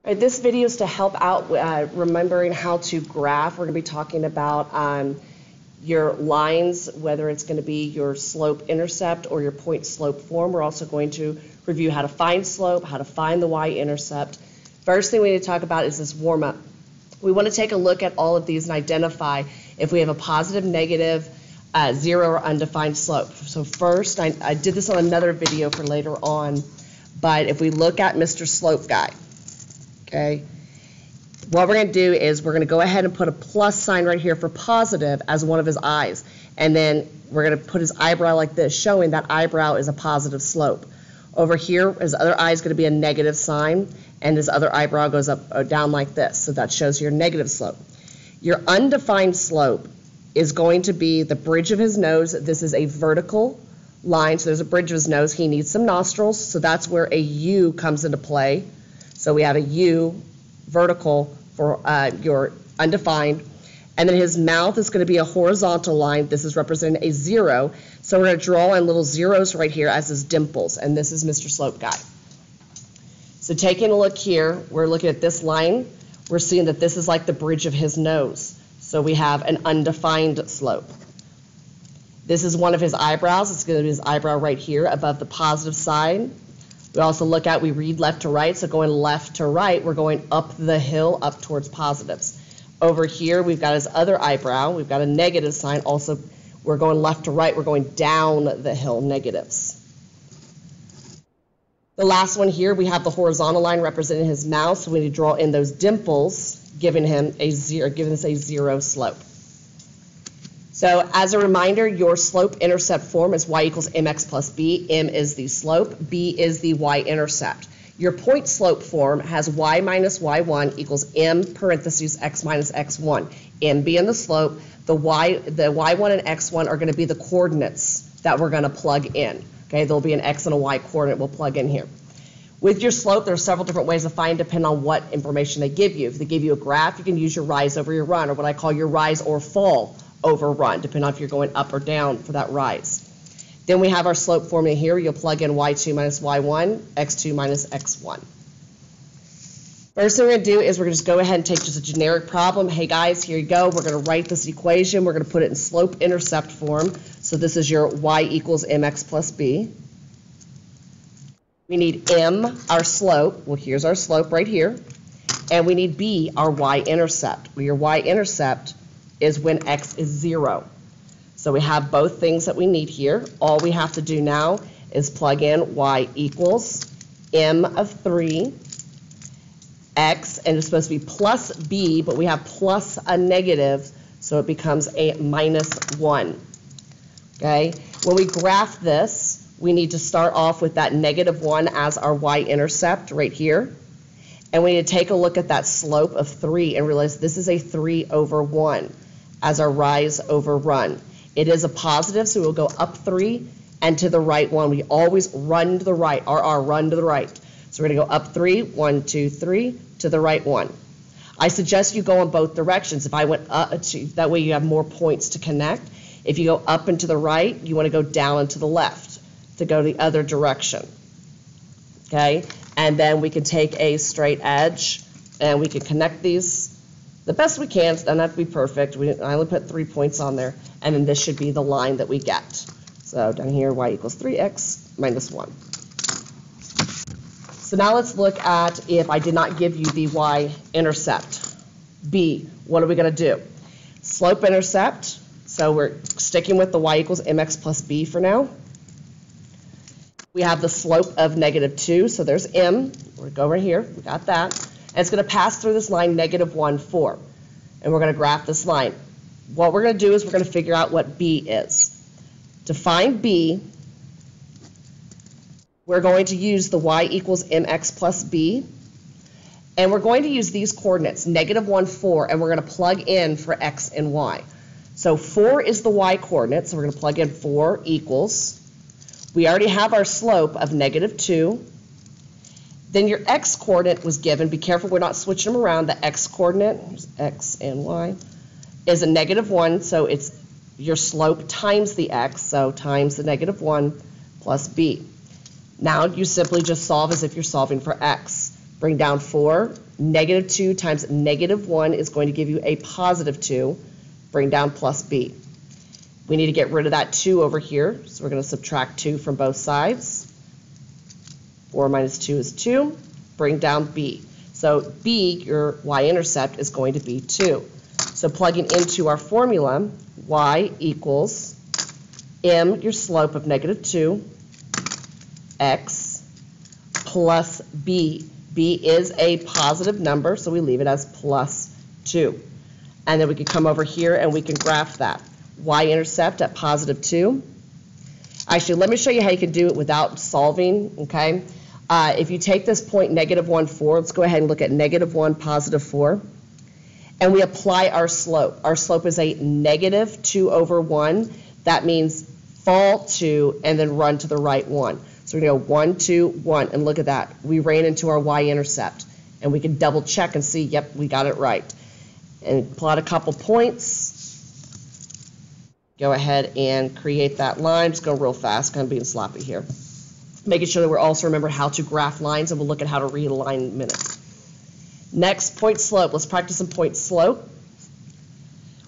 All right, this video is to help out remembering how to graph. We're going to be talking about your lines, whether it's going to be your slope-intercept or your point-slope form. We're also going to review how to find slope, how to find the y-intercept. First thing we need to talk about is this warm-up. We want to take a look at all of these and identify if we have a positive, negative, zero, or undefined slope. So first, I did this on another video for later on, but if we look at Mr. Slope Guy, okay, what we're going to do is we're going to go ahead and put a plus sign right here for positive as one of his eyes. And then we're going to put his eyebrow like this, showing that eyebrow is a positive slope. Over here, his other eye is going to be a negative sign, and his other eyebrow goes up or down like this. So that shows your negative slope. Your undefined slope is going to be the bridge of his nose. This is a vertical line, so there's a bridge of his nose. He needs some nostrils, so that's where a U comes into play. So we have a U vertical for your undefined. And then his mouth is going to be a horizontal line. This is representing a zero. So we're going to draw in little zeros right here as his dimples. And this is Mr. Slope Guy. So taking a look here, we're looking at this line. We're seeing that this is like the bridge of his nose. So we have an undefined slope. This is one of his eyebrows. It's going to be his eyebrow right here above the positive side. We also look at, we read left to right, so going left to right, we're going up the hill, up towards positives. Over here, we've got his other eyebrow. We've got a negative sign. Also, we're going left to right, we're going down the hill, negatives. The last one here, we have the horizontal line representing his mouth, so we need to draw in those dimples, giving him a zero, giving us a zero slope. So as a reminder, your slope-intercept form is y equals mx plus b. M is the slope, b is the y-intercept. Your point-slope form has y minus y1 equals m parentheses x minus x1. M being the slope, the y1 and x1 are going to be the coordinates that we're going to plug in. Okay, there'll be an x and a y coordinate we'll plug in here. With your slope, there are several different ways to find depending on what information they give you. If they give you a graph, you can use your rise over your run, or what I call your rise or fall over run, depending on if you're going up or down for that rise. Then we have our slope formula here. You'll plug in y2 minus y1, x2 minus x1. First thing we're going to do is we're going to just go ahead and take just a generic problem. Hey guys, here you go. We're going to write this equation. We're going to put it in slope-intercept form. So this is your y equals mx plus b. We need m, our slope. Well, here's our slope right here. And we need b, our y-intercept. Well, your y-intercept is when x is 0. So we have both things that we need here. All we have to do now is plug in y equals m of 3, x, and it's supposed to be plus b, but we have plus a negative, so it becomes a minus 1. Okay? When we graph this, we need to start off with that negative 1 as our y-intercept right here. And we need to take a look at that slope of 3 and realize this is a 3 over 1 as our rise over run. It is a positive, so we'll go up 3 and to the right 1. We always run to the right, run to the right. So we're going to go up 3, 1, 2, 3, to the right 1. I suggest you go in both directions. If I went up, that way you have more points to connect. If you go up and to the right, you want to go down and to the left to go the other direction. Okay? And then we can take a straight edge and we can connect these the best we can. It doesn't have to be perfect. I only put 3 points on there, and then this should be the line that we get. So down here, y equals 3x minus 1. So now let's look at if I did not give you the y-intercept. B, what are we going to do? Slope-intercept, so we're sticking with the y equals mx plus b for now. We have the slope of negative 2, so there's m. We're going to go right here. We got that. And it's going to pass through this line, negative 1, 4. And we're going to graph this line. What we're going to do is we're going to figure out what b is. To find b, we're going to use the y equals mx plus b. And we're going to use these coordinates, negative 1, 4, and we're going to plug in for x and y. So 4 is the y coordinate, so we're going to plug in 4 equals. We already have our slope of negative 2. Then your x coordinate was given. Be careful we're not switching them around. The x coordinate, x and y, is a negative 1, so it's your slope times the x, so times the negative 1 plus b. Now you simply just solve as if you're solving for x. Bring down 4. Negative 2 times negative 1 is going to give you a positive 2. Bring down plus b. We need to get rid of that 2 over here, so we're going to subtract 2 from both sides. 4 minus 2 is 2. Bring down b. So b, your y-intercept, is going to be 2. So plugging into our formula, y equals m, your slope of negative 2, x plus b. b is a positive number, so we leave it as plus 2. And then we can come over here and we can graph that. Y-intercept at positive 2. Actually, let me show you how you can do it without solving, okay? If you take this point, negative 1, 4, let's go ahead and look at negative 1, positive 4. And we apply our slope. Our slope is a negative 2 over 1. That means fall 2 and then run to the right 1. So we're going to go 1, 2, 1, and look at that. We ran into our y-intercept. And we can double check and see, yep, we got it right. And plot a couple points. Go ahead and create that line. Just go real fast, kind of being sloppy here. Making sure that we're also remember how to graph lines, and we'll look at how to read a line in a minute. Next, point slope. Let's practice some point slope.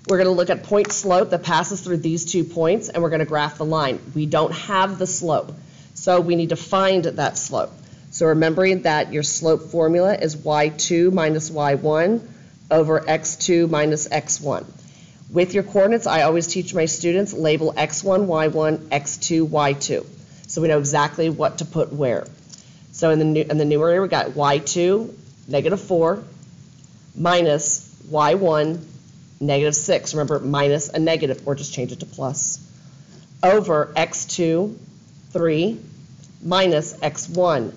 We're going to look at point slope that passes through these 2 points, and we're going to graph the line. We don't have the slope, so we need to find that slope. So remembering that your slope formula is y2 minus y1 over x2 minus x1. With your coordinates, I always teach my students, label x1, y1, x2, y2. So we know exactly what to put where. So in the numerator, we got y2, negative 4, minus y1, negative 6. Remember, minus a negative, or just change it to plus. Over x2, 3, minus x1,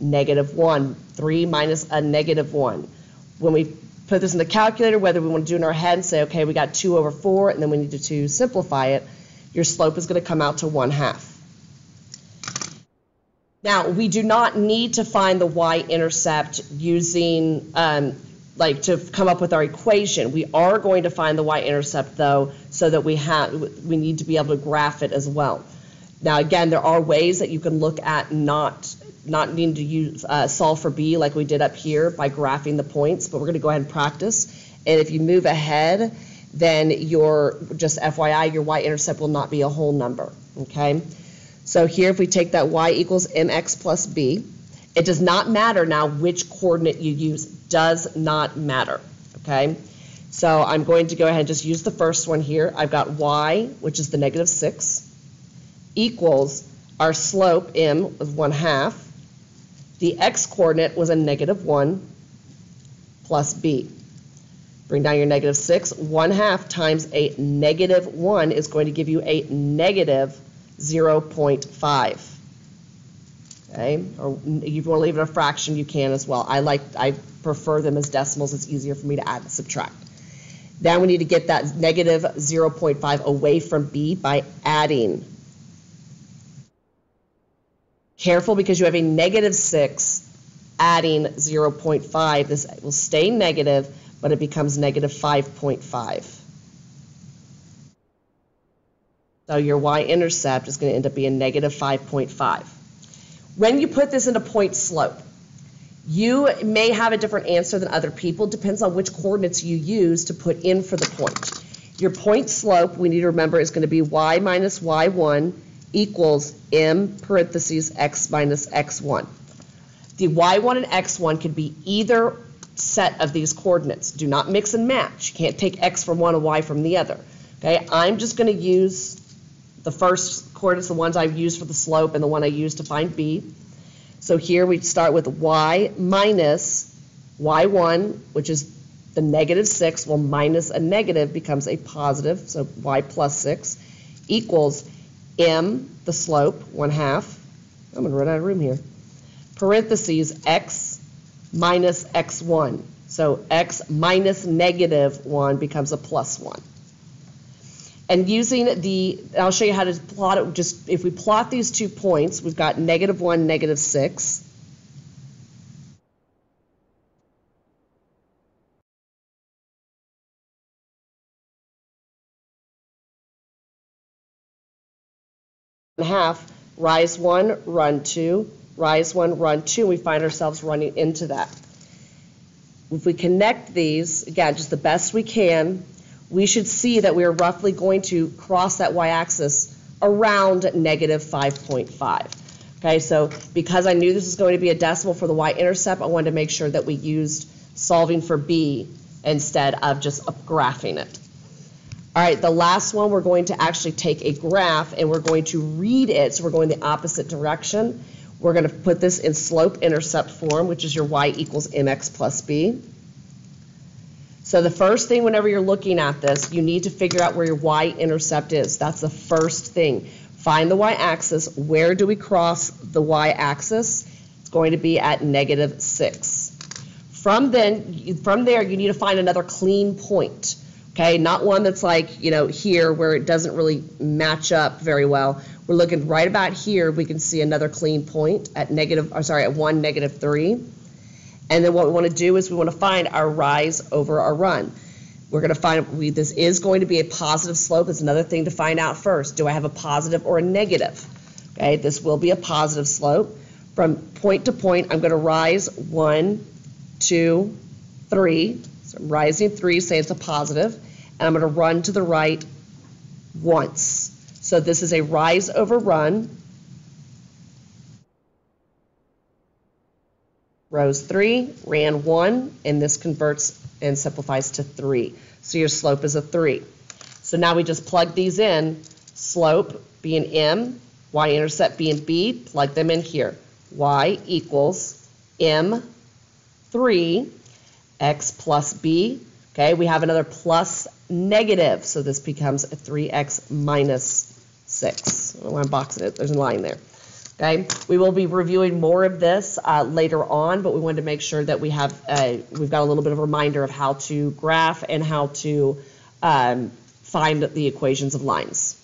negative 1. 3 minus a negative 1. When we put this in the calculator, whether we want to do it in our head and say, okay, we got 2 over 4, and then we need to simplify it, your slope is going to come out to 1/2. Now, we do not need to find the y-intercept using, to come up with our equation. We are going to find the y-intercept, though, so that we need to be able to graph it as well. Now, again, there are ways that you can look at not needing to use solve for b like we did up here by graphing the points, but we're going to go ahead and practice. And if you move ahead, then just FYI, your y-intercept will not be a whole number, okay? So here, if we take that y equals mx plus b, it does not matter now which coordinate you use. Does not matter, okay? So I'm going to go ahead and just use the first one here. I've got y, which is the negative 6, equals our slope, m, was 1/2. The x coordinate was a negative 1 plus b. Bring down your negative 6. 1/2 times a negative 1 is going to give you a negative 0.5. Okay, or if you want to leave it a fraction, you can as well. I prefer them as decimals. It's easier for me to add and subtract. Then we need to get that negative 0.5 away from b by adding. Careful, because you have a negative 6 adding 0.5. This will stay negative, but it becomes negative 5.5. So your y-intercept is going to end up being negative 5.5. When you put this into point slope, you may have a different answer than other people. Depends on which coordinates you use to put in for the point. Your point slope, we need to remember, is going to be y minus y1 equals m parentheses x minus x1. The y1 and x1 could be either set of these coordinates. Do not mix and match. You can't take x from one and y from the other. Okay, I'm just going to use the first coordinates, the ones I've used for the slope and the one I used to find b. So here we start with y minus y1, which is the negative 6. Well, minus a negative becomes a positive, so y plus 6 equals m, the slope, 1/2. I'm going to run out of room here. Parentheses x minus x1. So x minus negative 1 becomes a plus 1. And using I'll show you how to plot it. Just if we plot these 2 points, we've got negative 1, negative 6. Half, rise 1, run 2, rise 1, run 2, and we find ourselves running into that. If we connect these, again, just the best we can, we should see that we are roughly going to cross that y-axis around negative 5.5. Okay, so because I knew this was going to be a decimal for the y-intercept, I wanted to make sure that we used solving for b instead of just graphing it. All right, the last one, we're going to actually take a graph and we're going to read it, so we're going the opposite direction. We're going to put this in slope-intercept form, which is your y equals mx plus b. So the first thing whenever you're looking at this, you need to figure out where your y-intercept is. That's the first thing. Find the y-axis. Where do we cross the y-axis? It's going to be at negative 6. From there, you need to find another clean point. Okay, not one that's like, you know, here where it doesn't really match up very well. We're looking right about here. We can see another clean point at at 1, negative 3. And then what we want to do is we want to find our rise over our run. We're going to find this is going to be a positive slope. It's another thing to find out first. Do I have a positive or a negative? Okay, this will be a positive slope. From point to point, I'm going to rise 1, 2, 3. So I'm rising 3, say it's a positive. And I'm going to run to the right once. So this is a rise over run. Rose 3, ran 1, and this converts and simplifies to 3. So your slope is a 3. So now we just plug these in, slope being m, y-intercept being b, plug them in here. Y equals m3, x plus b. Okay, we have another plus negative, so this becomes a 3x minus 6. I don't want to box it, there's a line there. Okay, we will be reviewing more of this later on, but we wanted to make sure that we've got a little bit of a reminder of how to graph and how to find the equations of lines.